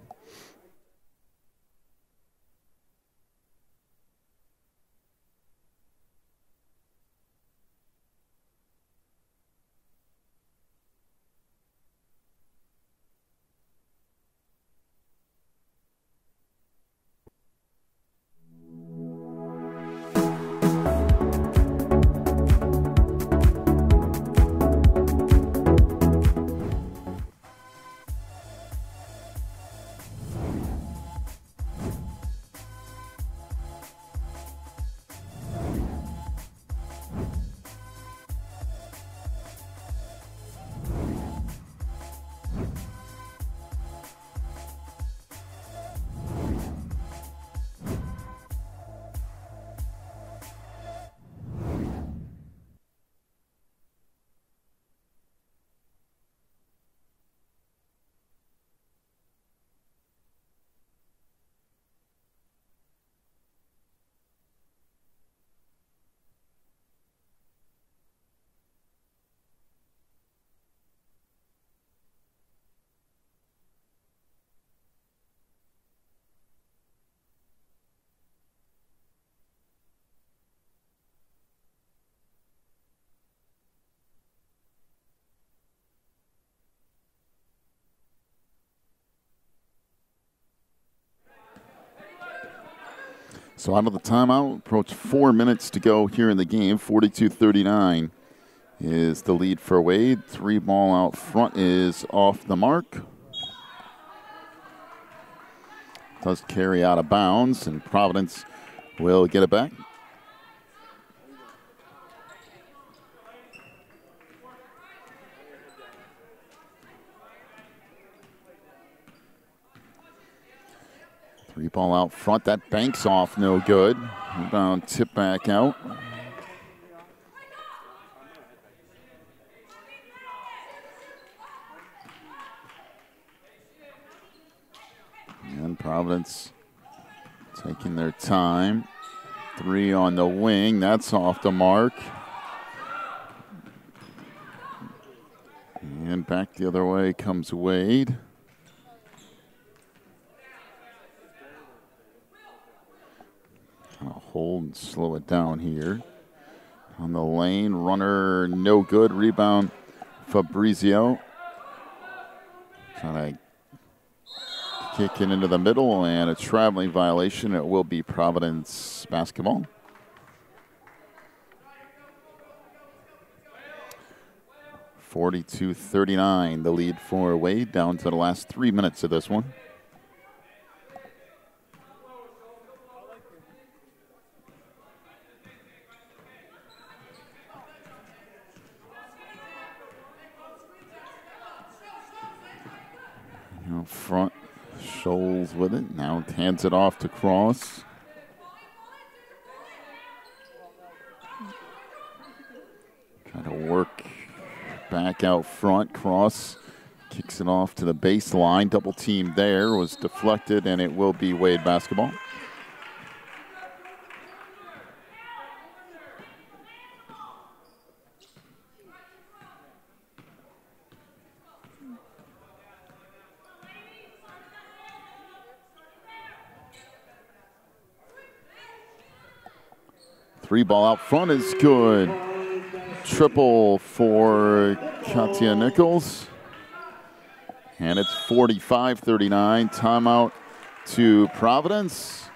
So out of the timeout, approach 4 minutes to go here in the game, 42-39. is the lead for Wade. 3 ball out front is off the mark. Does carry out of bounds, and Providence will get it back. Three ball out front. That banks off, no good. Rebound tip back out. And Providence taking their time. 3 on the wing. That's off the mark. And back the other way comes Wade. Kind of hold and slow it down here. On the lane, runner no good. Rebound Fabrizio. Trying to kick it into the middle, and a traveling violation. It will be Providence basketball. (42-39) the lead for Wade, down to the last 3 minutes of this one. Out front, Scholes with it. Now hands it off to Cross. Trying to work back out front. Cross kicks it off to the baseline. Double team there, was deflected, and it will be Wade basketball. Three ball out front is good. Triple for Katia Nichols. And it's 45-39. Timeout to Providence.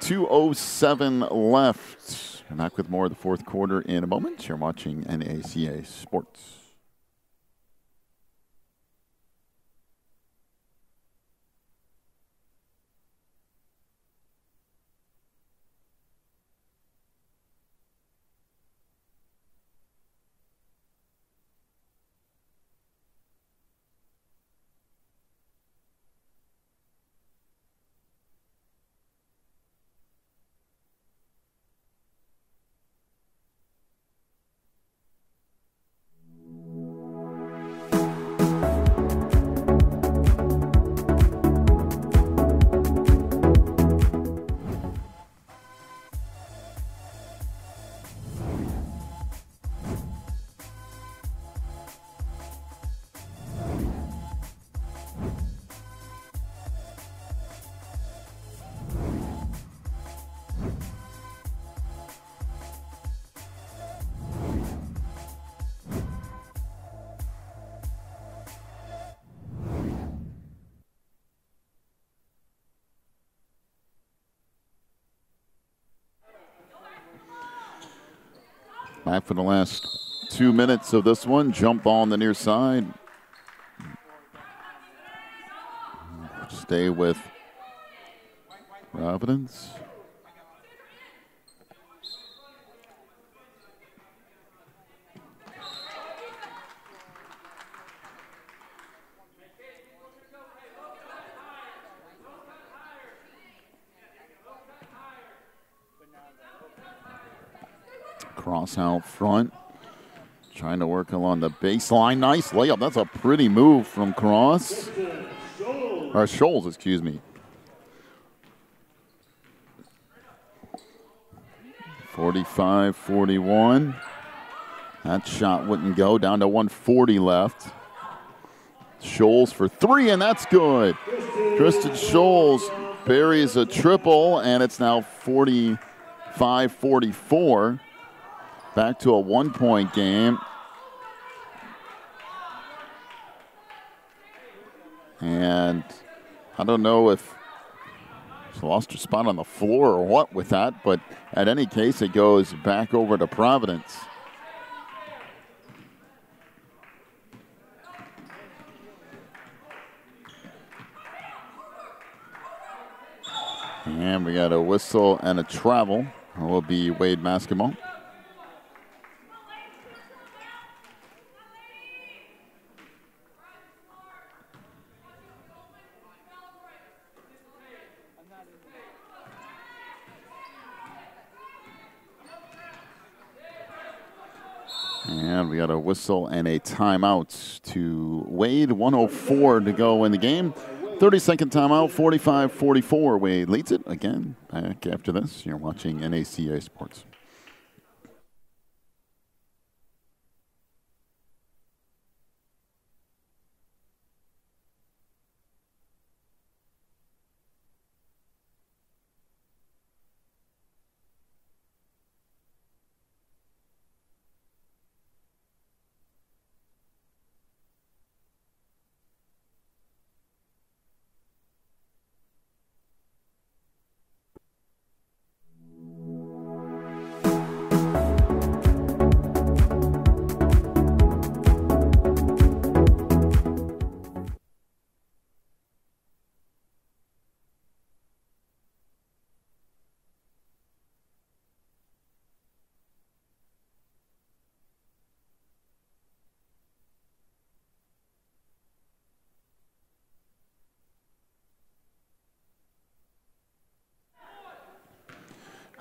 2:07 left. We're back with more of the fourth quarter in a moment. You're watching NACA Sports. Back for the last 2 minutes of this one. Jump ball on the near side. Stay with Providence. Cross out front, trying to work along the baseline. Nice layup. That's a pretty move from Cross. Or Scholes, excuse me. 45-41. That shot wouldn't go. Down to 140 left. Scholes for 3, and that's good. Tristan Scholes buries a triple, and it's now 45-44. Back to a 1-point game. And I don't know if she lost her spot on the floor or what with that, but at any case, it goes back over to Providence. And we got a whistle and a travel. It will be Wade basketball. And we got a whistle and a timeout to Wade. 1:04 to go in the game. 30-second timeout, 45-44. Wade leads it. Again, back after this. You're watching NACA Sports.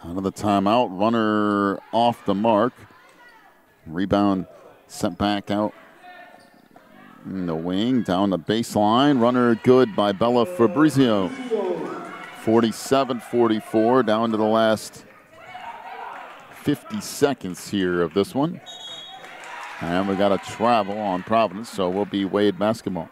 Out of the timeout, runner off the mark. Rebound sent back out in the wing, down the baseline. Runner good by Bella Fabrizio. 47-44, down to the last 50 seconds here of this one. And we got a travel on Providence, so we'll be Wade basketball.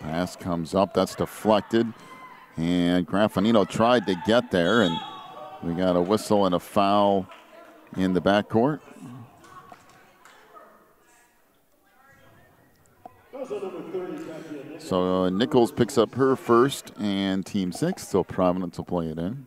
Pass comes up, that's deflected. And Graffinino tried to get there, and we got a whistle and a foul in the backcourt. So Nichols picks up her first and team 6, so Providence will play it in.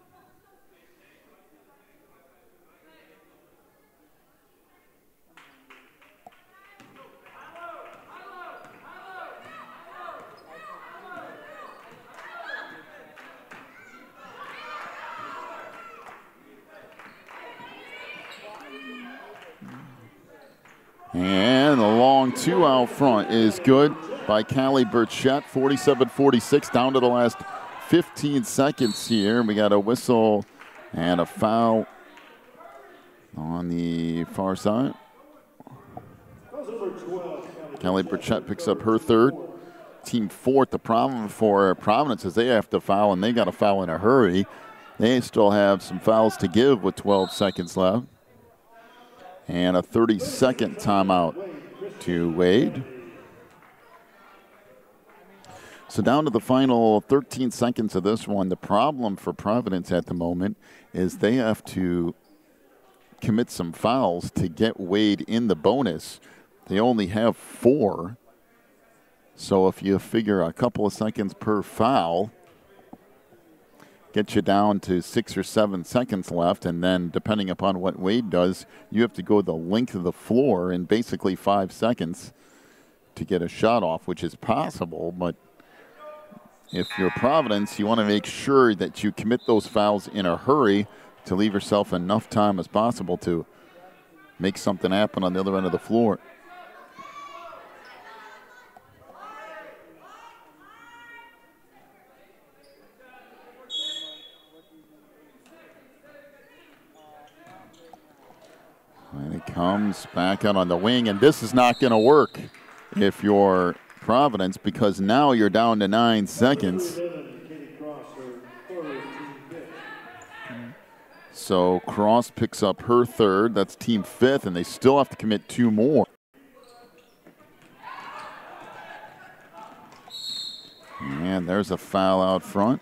And the long two out front is good by Callie Burchett. 47-46, down to the last 15 seconds here. We got a whistle and a foul on the far side. Callie Burchett picks up her third. Team 4th. The problem for Providence is they have to foul, and they got to foul in a hurry. They still have some fouls to give with 12 seconds left. And a 30-second timeout to Wade. So down to the final 13 seconds of this one. The problem for Providence at the moment is they have to commit some fouls to get Wade in the bonus. They only have 4. So if you figure a couple of seconds per foul, get you down to 6 or 7 seconds left, and then depending upon what Wade does, you have to go the length of the floor in basically 5 seconds to get a shot off, which is possible. But if you're Providence, you want to make sure that you commit those fouls in a hurry to leave yourself enough time as possible to make something happen on the other end of the floor. And it comes back out on the wing, and this is not going to work if you're Providence, because now you're down to 9 seconds. So Cross picks up her third. That's team 5th, and they still have to commit 2 more. And there's a foul out front.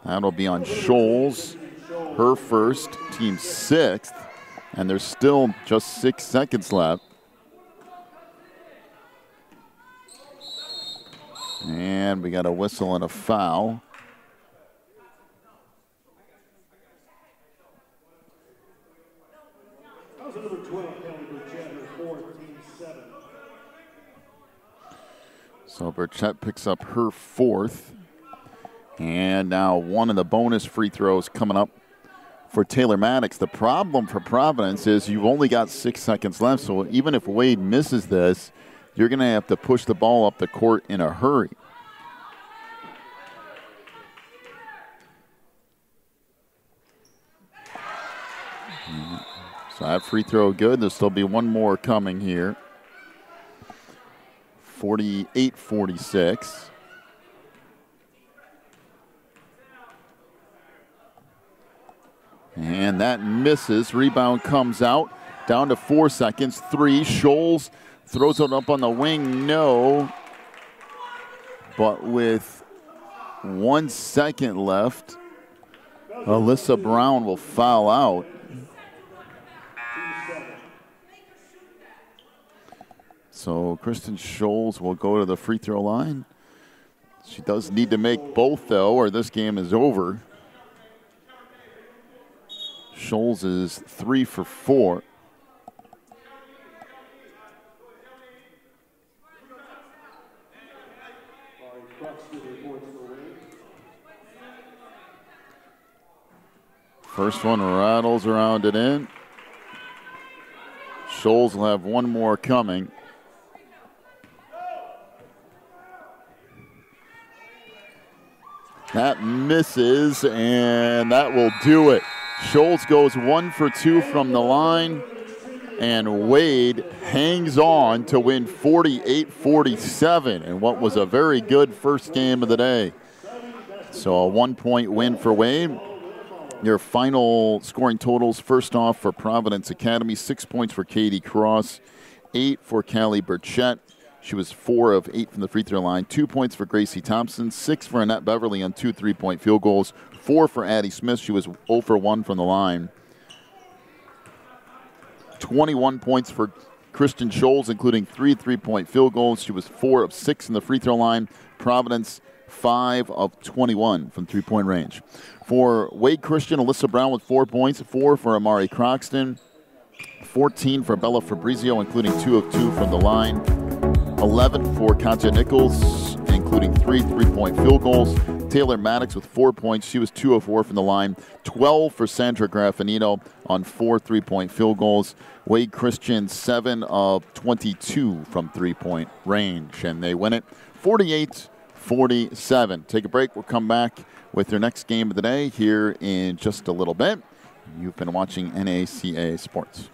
That'll be on Scholes, her first, team 6th. And there's still just 6 seconds left. And we got a whistle and a foul. So Pettitte picks up her 4th. And now one of the bonus free throws coming up for Taylor Maddox. The problem for Providence is you've only got 6 seconds left, so even if Wade misses this, you're going to have to push the ball up the court in a hurry. So that free throw good. There'll still be one more coming here. 48-46. And that misses. Rebound comes out. Down to 4 seconds. 3. Scholes throws it up on the wing. No. But with 1 second left, Alyssa Brown will foul out. So Kristen Scholes will go to the free throw line. She does need to make both, though, or this game is over. Scholes is 3 for 4. First one rattles around it in. Scholes will have one more coming. That misses, and that will do it. Scholes goes 1 for 2 from the line, and Wade hangs on to win 48-47 in what was a very good first game of the day. So a 1-point win for Wade. Your final scoring totals, first off for Providence Academy, 6 points for Katie Cross, 8 for Callie Pettitte. She was 4 of 8 from the free throw line. 2 points for Gracie Thompson, 6 for Annette Beverly on 2 3-point field goals, 4 for Addie Smith. She was 0 for 1 from the line. 21 points for Kristen Scholes, including 3 3-point field goals. She was 4 of 6 in the free throw line. Providence, 5 of 21 from 3-point range. For Wade Christian, Alyssa Brown with 4 points, 4 for Amari Croxton, 14 for Bella Fabrizio, including 2 of 2 from the line. 11 for Katja Nichols, including 3 3-point field goals. Taylor Maddox with 4 points. She was 2 of 4 from the line. 12 for Sandra Graffinino on 4 3-point field goals. Wade Christian, 7 of 22 from 3-point range. And they win it 48-47. Take a break. We'll come back with their next game of the day here in just a little bit. You've been watching NACA Sports.